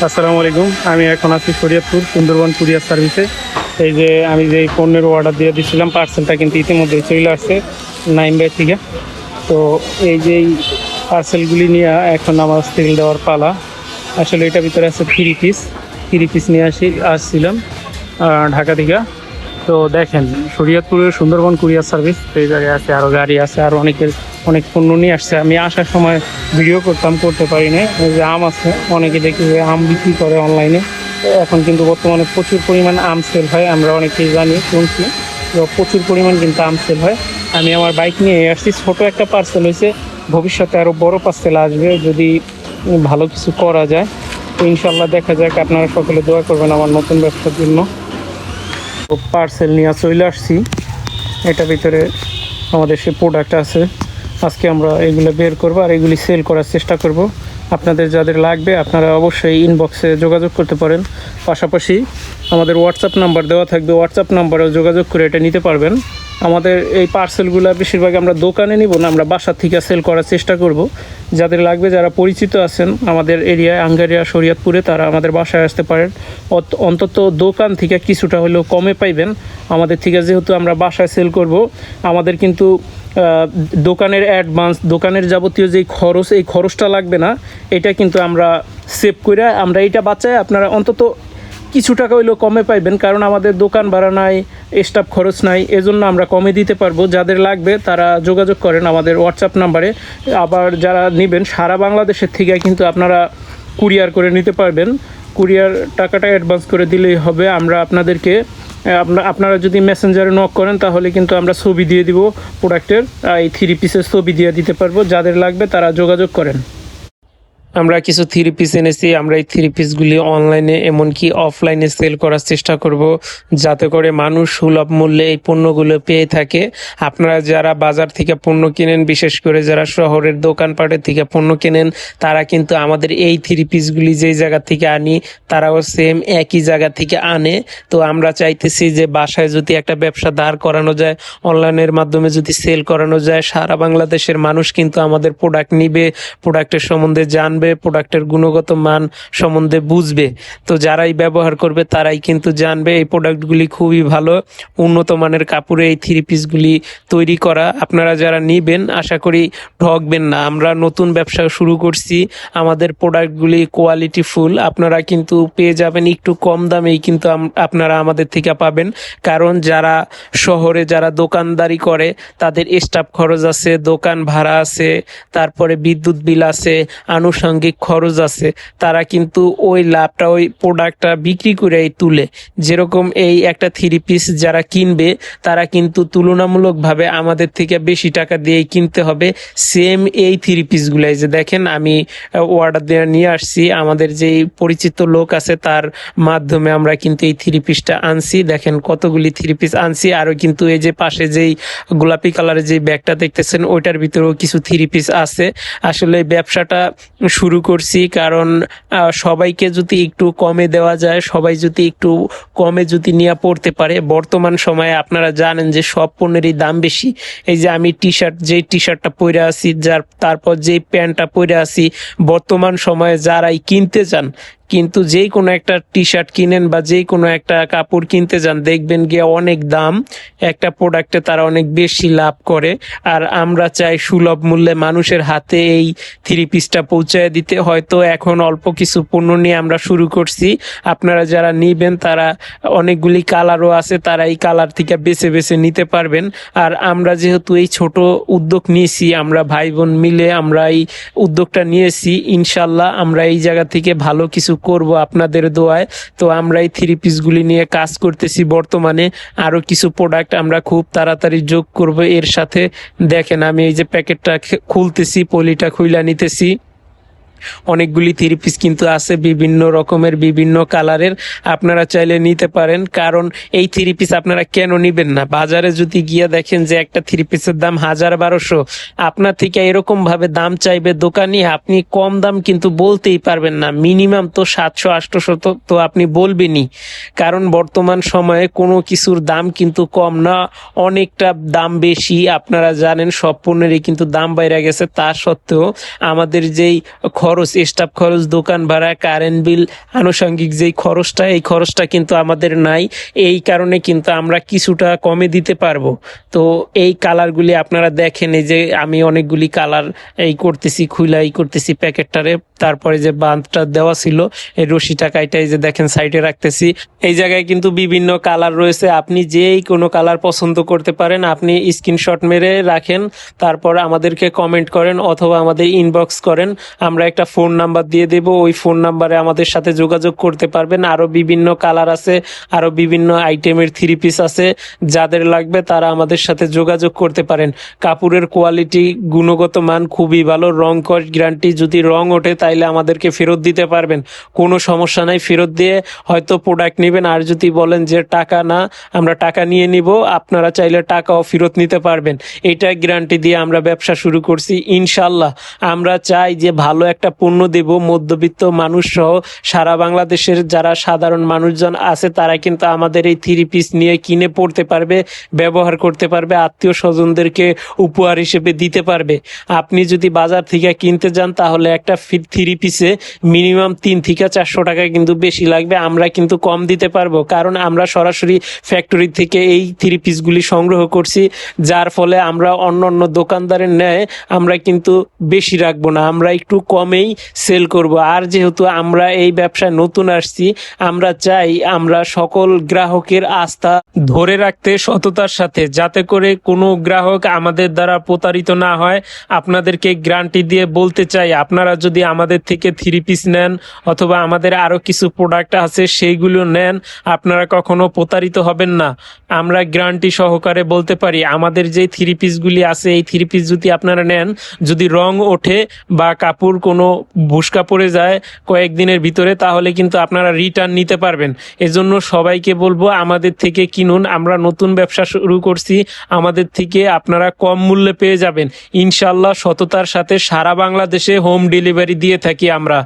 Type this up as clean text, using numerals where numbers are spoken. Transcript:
আসসালামু আলাইকুম। আমি এখন আছি শরীয়তপুর সুন্দরবন কুরিয়ার সার্ভিসে। এই যে আমি যে পণ্যের অর্ডার দিয়ে দিয়েছিলাম, পার্সেলটা কিন্তু ইতিমধ্যে চলে আসছে নাইমবাই থেকে। তো এই যে পার্সেলগুলি নিয়ে এখন আমার সেল দেওয়ার পালা। আসলে এটার ভিতরে আছে থ্রি পিস নিয়ে আসছিলাম ঢাকা থেকে। তো দেখেন, শরীয়তপুরের সুন্দরবন কুরিয়ার সার্ভিস এই জায়গায় আছে, আরও গাড়ি আছে, আরও অনেক পণ্য নিয়ে আসছে। আমি আসার সময় ভিডিও করতে পারি না। এই যে আম আছে, অনেকে দেখি যে আম বিক্রি করে অনলাইনে। এখন কিন্তু বর্তমানে প্রচুর পরিমাণ আম সেল হয়, আমরা অনেকেই জানি, শুনছি। তো প্রচুর পরিমাণ কিন্তু আম সেল হয়। আমি আমার বাইক নিয়ে আসছি, ছোট একটা পার্সেল হয়েছে, ভবিষ্যতে আরও বড় পার্সেল আসবে যদি ভালো কিছু করা যায়। তো ইনশাল্লাহ দেখা যাক, আপনারা সকলে দোয়া করবেন আমার নতুন ব্যবসার জন্য। পার্সেল নিয়ে চলে আসছি। এটার ভিতরে আমাদের সে প্রোডাক্ট আছে। আজকে আমরা এগুলো বের করবো আর এগুলি সেল করার চেষ্টা করব। আপনাদের যাদের লাগবে আপনারা অবশ্যই ইনবক্সে যোগাযোগ করতে পারেন। পাশাপাশি আমাদের হোয়াটসঅ্যাপ নাম্বার দেওয়া থাকবে, হোয়াটসঅ্যাপ নাম্বারেও যোগাযোগ করে এটা নিতে পারবেন। আমাদের এই পার্সেলগুলো বেশিরভাগ আমরা দোকানে নিব না, আমরা বাসা থেকে সেল করার চেষ্টা করব। যাদের লাগবে, যারা পরিচিত আছেন আমাদের এরিয়ায়, আঙ্গারিয়া, শরীয়তপুরে, তারা আমাদের বাসায় আসতে পারেন। অন্তত দোকান থেকে কিছুটা হলেও কমে পাইবেন। আমাদের থেকে যেহেতু আমরা বাসায় সেল করব, আমাদের কিন্তু দোকানের অ্যাডভান্স, দোকানের যাবতীয় যেই খরচ, এই খরচটা লাগবে না। এটা কিন্তু আমরা সেভ করে আমরা এইটা বাঁচায় আপনারা অন্তত কিছু টাকা হইলেও কমে পাইবেন। কারণ আমাদের দোকান ভাড়া নাই, স্টাফ খরচ নাই, এজন্য আমরা কমে দিতে পারবো। যাদের লাগবে তারা যোগাযোগ করেন আমাদের হোয়াটসঅ্যাপ নাম্বারে। আবার যারা নেবেন সারা বাংলাদেশের থেকে কিন্তু আপনারা কুরিয়ার করে নিতে পারবেন। কুরিয়ার টাকাটা অ্যাডভান্স করে দিলেই হবে। আমরা আপনাদেরকে আপনারা যদি মেসেঞ্জারে নক করেন তাহলে কিন্তু আমরা ছবি দিয়ে দিব প্রোডাক্টের, এই থ্রি পিসের ছবি দিয়ে দিতে পারবো। যাদের লাগবে তারা যোগাযোগ করেন। আমরা কিছু থ্রি পিস এনেছি। আমরা এই থ্রি পিসগুলি অনলাইনে এমনকি অফলাইনে সেল করার চেষ্টা করব, যাতে করে মানুষ সুলভ মূল্যে এই পণ্যগুলো পেয়ে থাকে। আপনারা যারা বাজার থেকে পণ্য কেনেন, বিশেষ করে যারা শহরের দোকানপাটের থেকে পণ্য কেনেন, তারা কিন্তু আমাদের এই থ্রি পিসগুলি যেই জায়গা থেকে আনি, তারাও সেম একই জায়গা থেকে আনে। তো আমরা চাইতেছি যে বাসায় যদি একটা ব্যবসা দাঁড় করানো যায়, অনলাইনের মাধ্যমে যদি সেল করানো যায়, সারা বাংলাদেশের মানুষ কিন্তু আমাদের প্রোডাক্ট নিবে, প্রোডাক্টের সম্বন্ধে জানবে, প্রোডাক্টের গুণগত মান সম্বন্ধে বুঝবে। তো যারাই ব্যবহার করবে তারাই কিন্তু জানবে এই প্রোডাক্টগুলি খুবই ভালো, উন্নত মানের কাপড়ে এই থ্রি পিসগুলি তৈরি করা। আপনারা যারা নিবেন আশা করি ঠকবেন না। আমরা নতুন ব্যবসা শুরু করছি, আমাদের প্রোডাক্টগুলি কোয়ালিটি ফুল। আপনারা কিন্তু পেয়ে যাবেন একটু কম দামেই, কিন্তু আপনারা আমাদের থেকে পাবেন। কারণ যারা শহরে যারা দোকানদারি করে তাদের স্টাফ খরচ আছে, দোকান ভাড়া আছে, তারপরে বিদ্যুৎ বিল আছে, আনুষঙ্গিক খরচ আছে। তারা কিন্তু ওই লাভটা, ওই প্রোডাক্টটা বিক্রি করেই তুলে। যেরকম এই একটা থ্রি পিস যারা কিনবে তারা কিন্তু তুলনামূলকভাবে আমাদের থেকে বেশি টাকা দিয়েই কিনতে হবে। সেম এই থ্রি পিসগুলাই যে দেখেন, আমি অর্ডার দিয়ে নিয়ে আসছি, আমাদের যেই পরিচিত লোক আছে তার মাধ্যমে আমরা কিন্তু এই থ্রি পিসটা আনছি। দেখেন কতগুলি থ্রি পিস আনছি। আরও কিন্তু এই যে পাশে যেই গোলাপি কালারের যে ব্যাগটা দেখতেছেন, ওইটার ভিতরেও কিছু থ্রি পিস আছে। আসলে ব্যবসাটা শুরু করছি কারণ সবাইকে যদি একটু কমে দেওয়া যায়, সবাই যদি একটু কমে যদি নিয়ে পড়তে পারে। বর্তমান সময়ে আপনারা জানেন যে সব পণ্যেরই দাম বেশি। এই যে আমি যেই টি শার্টটা পরে আছি, তারপর যেই প্যান্টটা পরে আছি, বর্তমান সময়ে যারাই কিনতে চান, কিন্তু যেই কোনো একটা টি শার্ট কিনেন বা যেই কোনো একটা কাপড় কিনতে যান, দেখবেন গিয়ে অনেক দাম। একটা প্রোডাক্টে তারা অনেক বেশি লাভ করে। আর আমরা চাই সুলভ মূল্যে মানুষের হাতে এই থ্রি পিসটা পৌঁছায় দিতে। হয়তো এখন অল্প কিছু পণ্য নিয়ে আমরা শুরু করছি। আপনারা যারা নিবেন তারা অনেকগুলি কালারও আছে, তারা এই কালার থেকে বেছে বেছে নিতে পারবেন। আর আমরা যেহেতু এই ছোট উদ্যোগ নিয়েছি, আমরা ভাই বোন মিলে আমরা এই উদ্যোগটা নিয়েছি, ইনশাল্লাহ আমরা এই জায়গা থেকে ভালো কিছু করব আপনাদের দোয়ায়। তো আমরা এই থ্রি পিসগুলি নিয়ে কাজ করতেছি বর্তমানে। আরও কিছু প্রোডাক্ট আমরা খুব তাড়াতাড়ি যোগ করব এর সাথে। দেখেন আমি এই যে প্যাকেটটা খুলতেছি, পলিটা খুইলা নিতেছি। অনেকগুলি থ্রি পিস কিন্তু আছে, বিভিন্ন রকমের, বিভিন্ন কালারের। আপনারা চাইলে নিতে পারেন। কারণ এই থ্রি পিস আপনারা কেন নিবেন না? বাজারে যদি গিয়ে দেখেন যে একটা থ্রি পিসের দাম 1000-1200, আপনার থেকে এরকম ভাবে দাম চাইবে দোকানি, আপনি কম দাম কিন্তু বলতেই পারবেন না। মিনিমাম তো 700-800 তো আপনি বলবেনই। কারণ বর্তমান সময়ে কোনো কিছুর দাম কিন্তু কম না, অনেকটা দাম বেশি। আপনারা জানেন সব পণ্যেরই কিন্তু দাম বাইরে গেছে। তা সত্ত্বেও আমাদের যেই খরচ, স্টাফ খরচ, দোকান ভাড়া, কারেন্ট বিল, আনুষঙ্গিক যেই খরচটা, এই খরচটা কিন্তু আমাদের নাই। এই কারণে কিন্তু আমরা কিছুটা কমে দিতে পারবো। তো এই কালারগুলি আপনারা দেখেন, এই যে আমি অনেকগুলি কালার এই করতেছি, খুলাই করতেছি প্যাকেটটারে, তারপরে যে বাঁধটা দেওয়া ছিল এই রশিটা কাইটা এই যে দেখেন সাইডে রাখতেছি। এই জায়গায় কিন্তু বিভিন্ন কালার রয়েছে, আপনি যেই কোনো কালার পছন্দ করতে পারেন, আপনি স্ক্রিনশট মেরে রাখেন, তারপর আমাদেরকে কমেন্ট করেন অথবা আমাদের ইনবক্স করেন, আমরা একটা ফোন নাম্বার দিয়ে দেব, ওই ফোন নাম্বারে আমাদের সাথে যোগাযোগ করতে পারবেন। আরও বিভিন্ন কালার আছে, আরও বিভিন্ন আইটেমের থ্রি পিস আছে, যাদের লাগবে তারা আমাদের সাথে যোগাযোগ করতে পারেন। কাপড়ের কোয়ালিটি, গুণগত মান খুবই ভালো, রং কস গ্যারান্টি, যদি রং ওঠে তাইলে আমাদেরকে ফেরত দিতে পারবেন, কোনো সমস্যা নাই, ফেরত দিয়ে হয়তো প্রোডাক্ট নেবেন। আর যদি বলেন যে টাকা না, আমরা টাকা নিয়ে নিব, আপনারা চাইলে টাকাও ফেরত নিতে পারবেন। এটা গ্যারান্টি দিয়ে আমরা ব্যবসা শুরু করছি ইনশাল্লাহ। আমরা চাই যে ভালো একটা পণ্য দেব, মধ্যবিত্ত মানুষ সহ সারা বাংলাদেশের যারা সাধারণ মানুষজন আছে তারা কিন্তু আমাদের এই থ্রি পিস নিয়ে কিনে পড়তে পারবে, ব্যবহার করতে পারবে, আত্মীয় স্বজনদেরকে উপহার হিসেবে দিতে পারবে। আপনি যদি বাজার থেকে কিনতে যান তাহলে একটা থ্রি পিসে মিনিমাম 3 থেকে 400 টাকা কিন্তু বেশি লাগবে, আমরা কিন্তু কম দিতে পারবো, কারণ আমরা সরাসরি ফ্যাক্টরি থেকে এই থ্রি পিসগুলি সংগ্রহ করছি, যার ফলে আমরা অন্য অন্য দোকানদারের ন্যায় আমরা কিন্তু বেশি রাখবো না, আমরা একটু কমেই সেল করব। আর যেহেতু আমরা এই ব্যবসায় নতুন আসছি, আমরা চাই আমরা সকল গ্রাহকের আস্থা ধরে রাখতে সততার সাথে, যাতে করে কোনো গ্রাহক আমাদের দ্বারা প্রতারিত না হয়। আপনাদেরকে গ্যারান্টি দিয়ে বলতে চাই, আপনারা যদি আমাদের থেকে থ্রি পিস নেন অথবা আমাদের আরও কিছু প্রোডাক্ট আছে সেইগুলো নেন, আপনারা কখনো প্রতারিত হবেন না। আমরা গ্যারান্টি সহকারে বলতে পারি, আমাদের যে থ্রি পিসগুলি আছে এই থ্রি পিস যদি আপনারা নেন, যদি রং ওঠে বা কাপড় কোনো ভুসকা পড়ে যায় কয়েকদিনের ভিতরে, তাহলে কিন্তু আপনারা রিটার্ন নিতে পারবেন। এজন্য সবাইকে বলবো আমাদের থেকে কিনুন, আমরা নতুন ব্যবসা শুরু করছি, আমাদের থেকে আপনারা কম মূল্যে পেয়ে যাবেন ইনশাল্লাহ। সততার সাথে সারা বাংলাদেশে হোম ডেলিভারি দিয়ে থাকি আমরা।